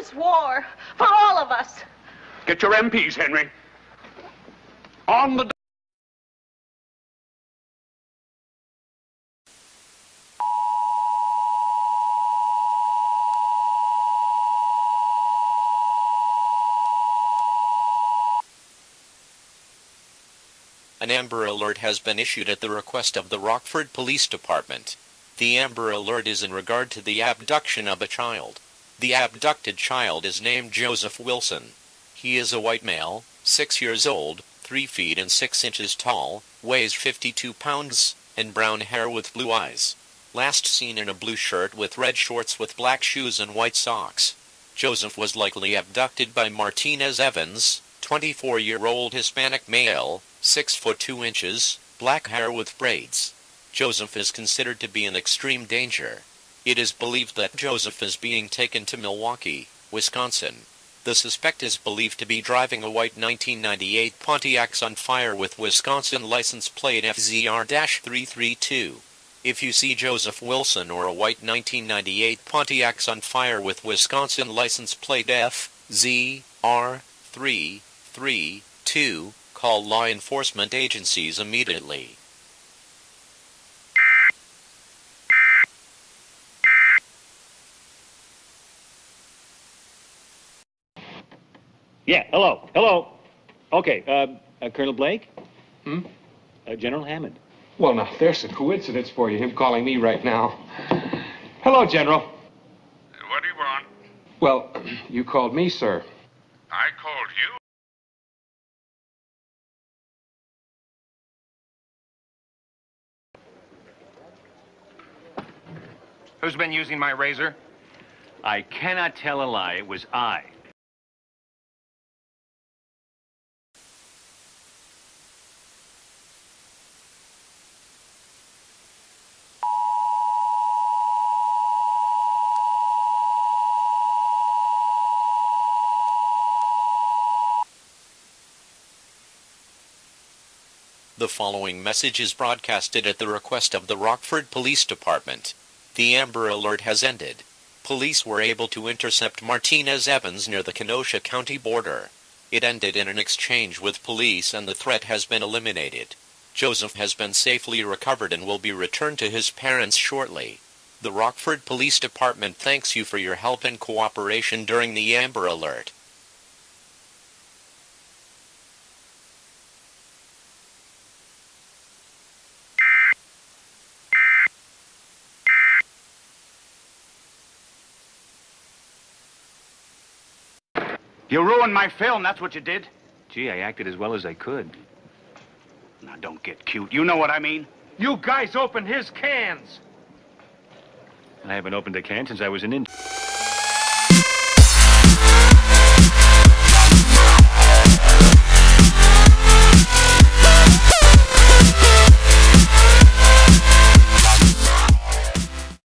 this war for all of us. Get your MPs, Henry. On the... An Amber Alert has been issued at the request of the Rockford Police Department. The Amber Alert is in regard to the abduction of a child. The abducted child is named Joseph Wilson. He is a white male, 6 years old, 3 feet and 6 inches tall, weighs 52 pounds, and brown hair with blue eyes. Last seen in a blue shirt with red shorts with black shoes and white socks. Joseph was likely abducted by Martinez Evans, 24-year-old Hispanic male, 6 foot 2 inches, black hair with braids. Joseph is considered to be in extreme danger. It is believed that Joseph is being taken to Milwaukee, Wisconsin. The suspect is believed to be driving a white 1998 Pontiac Sunfire with Wisconsin license plate FZR-332. If you see Joseph Wilson or a white 1998 Pontiac Sunfire with Wisconsin license plate FZR-332, call law enforcement agencies immediately. Yeah, hello. Okay, Colonel Blake? General Hammond. Well, now, there's a coincidence for you, him calling me right now. Hello, General. What do you want? Well, you called me, sir. I called you. Who's been using my razor? I cannot tell a lie. It was I. The following message is broadcasted at the request of the Rockford Police Department. The Amber Alert has ended. Police were able to intercept Martinez Evans near the Kenosha County border. It ended in an exchange with police and the threat has been eliminated. Joseph has been safely recovered and will be returned to his parents shortly. The Rockford Police Department thanks you for your help and cooperation during the Amber Alert. You ruined my film, that's what you did. Gee, I acted as well as I could. Now, don't get cute. You know what I mean. You guys opened his cans. I haven't opened a can since I was an intern.